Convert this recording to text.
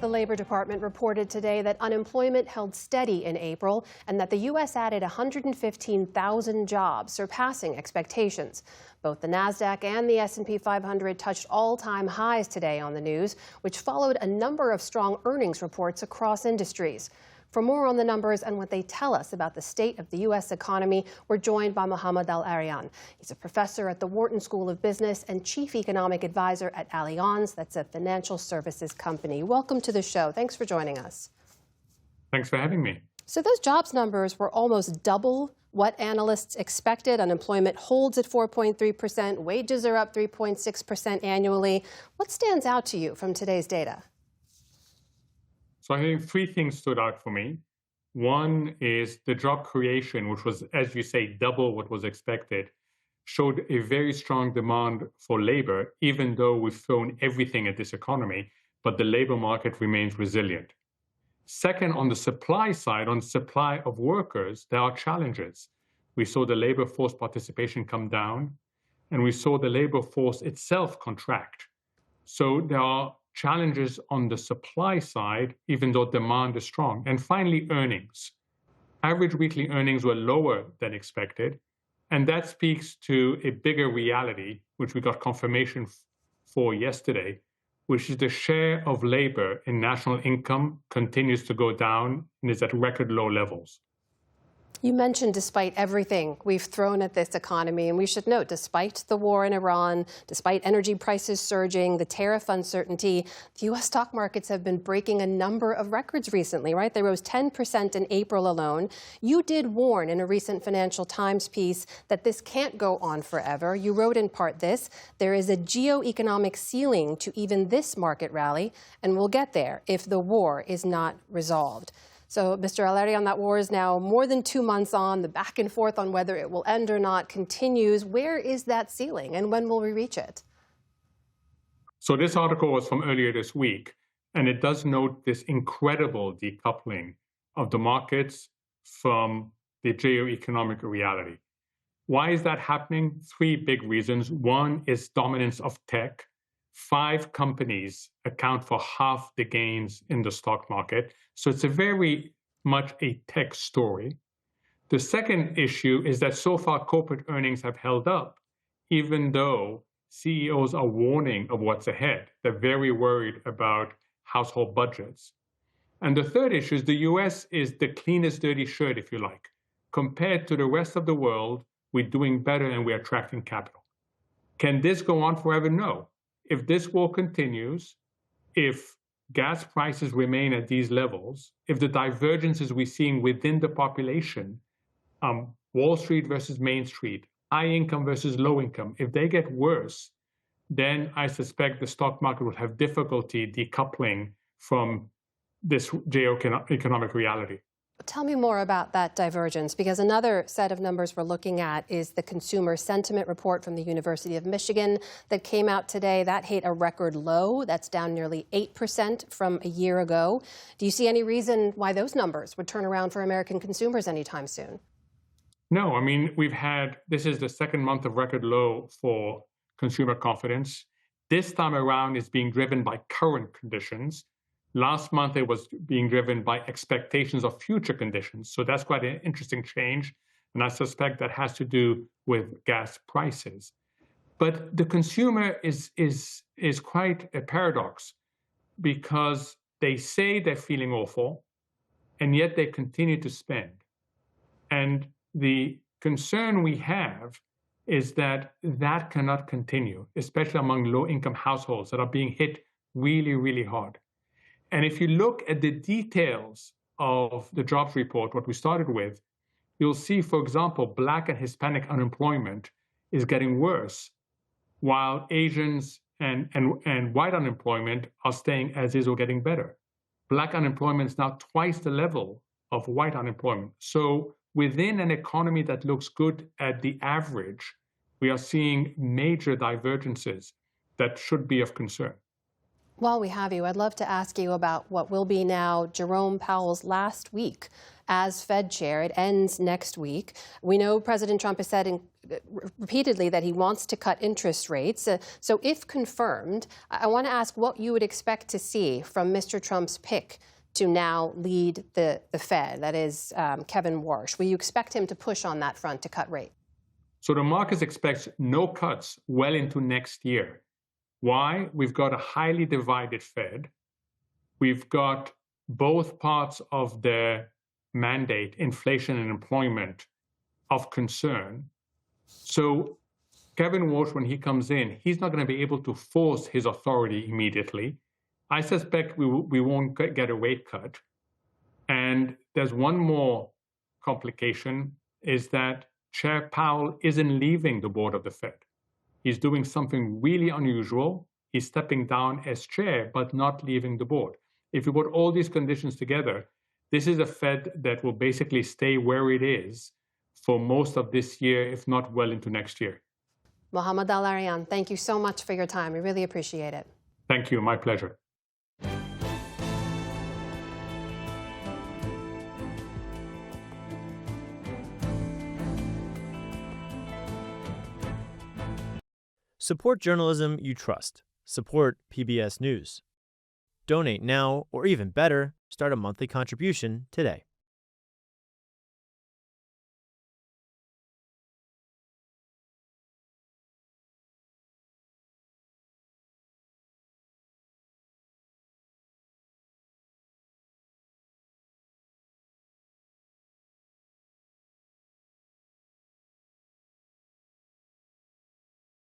The Labor Department reported today that unemployment held steady in April and that the U.S. added 115,000 jobs, surpassing expectations. Both the Nasdaq and the S&P 500 touched all-time highs today on the news, which followed a number of strong earnings reports across industries. For more on the numbers and what they tell us about the state of the U.S. economy, we're joined by Mohamed El-Erian. He's a professor at the Wharton School of Business and chief economic advisor at Allianz. That's a financial services company. Welcome to the show. Thanks for joining us. Thanks for having me. So those jobs numbers were almost double what analysts expected. Unemployment holds at 4.3%. Wages are up 3.6% annually. What stands out to you from today's data? So I think three things stood out for me. One is the job creation, which was, as you say, double what was expected, showed a very strong demand for labor, even though we've thrown everything at this economy, but the labor market remains resilient. Second, on the supply side, on supply of workers, there are challenges. We saw the labor force participation come down, and we saw the labor force itself contract. So there are challenges on the supply side, even though demand is strong. And finally, earnings. Average weekly earnings were lower than expected, and that speaks to a bigger reality, which we got confirmation for yesterday, which is the share of labor in national income continues to go down and is at record low levels. You mentioned despite everything we've thrown at this economy, and we should note, despite the war in Iran, despite energy prices surging, the tariff uncertainty, the U.S. stock markets have been breaking a number of records recently, right? They rose 10% in April alone. You did warn in a recent Financial Times piece that this can't go on forever. You wrote in part this: there is a geo-economic ceiling to even this market rally, and we'll get there if the war is not resolved. So, Mr. El-Erian, that war is now more than 2 months on. The back and forth on whether it will end or not continues. Where is that ceiling, and when will we reach it? So this article was from earlier this week, and it does note this incredible decoupling of the markets from the geo-economic reality. Why is that happening? Three big reasons. One is dominance of tech. 5 companies account for half the gains in the stock market. So it's a very much a tech story. The second issue is that so far corporate earnings have held up, even though CEOs are warning of what's ahead. They're very worried about household budgets. And the third issue is the US is the cleanest dirty shirt, if you like. Compared to the rest of the world, we're doing better and we're attracting capital. Can this go on forever? No. If this war continues, if gas prices remain at these levels, if the divergences we're seeing within the population, Wall Street versus Main Street, high income versus low income, if they get worse, then I suspect the stock market will have difficulty decoupling from this geo-economic reality. Tell me more about that divergence, because another set of numbers we're looking at is the consumer sentiment report from the University of Michigan that came out today. That hit a record low. That's down nearly 8% from a year ago. Do you see any reason why those numbers would turn around for American consumers anytime soon? No, I mean, this is the second month of record low for consumer confidence. This time around is being driven by current conditions. Last month, it was being driven by expectations of future conditions. So that's quite an interesting change. And I suspect that has to do with gas prices. But the consumer is quite a paradox, because they say they're feeling awful, and yet they continue to spend. And the concern we have is that that cannot continue, especially among low-income households that are being hit really, really hard. And if you look at the details of the jobs report, what we started with, you'll see, for example, Black and Hispanic unemployment is getting worse, while Asians and white unemployment are staying as is or getting better. Black unemployment is now twice the level of white unemployment. So within an economy that looks good at the average, we are seeing major divergences that should be of concern. While we have you, I'd love to ask you about what will be now Jerome Powell's last week as Fed chair. It ends next week. We know President Trump has said repeatedly that he wants to cut interest rates. So if confirmed, I want to ask what you would expect to see from Mr. Trump's pick to now lead the Fed, that is Kevin Warsh. Will you expect him to push on that front to cut rates? So the market expects no cuts well into next year. Why? We've got a highly divided Fed. We've got both parts of the mandate, inflation and employment, of concern. So Kevin Warsh, when he comes in, he's not going to be able to force his authority immediately. I suspect we won't get a rate cut. And there's one more complication, is that Chair Powell isn't leaving the board of the Fed. He's doing something really unusual. He's stepping down as chair, but not leaving the board. If you put all these conditions together, this is a Fed that will basically stay where it is for most of this year, if not well into next year. Mohamed El-Erian, thank you so much for your time. We really appreciate it. Thank you. My pleasure. Support journalism you trust. Support PBS News. Donate now, or even better, start a monthly contribution today.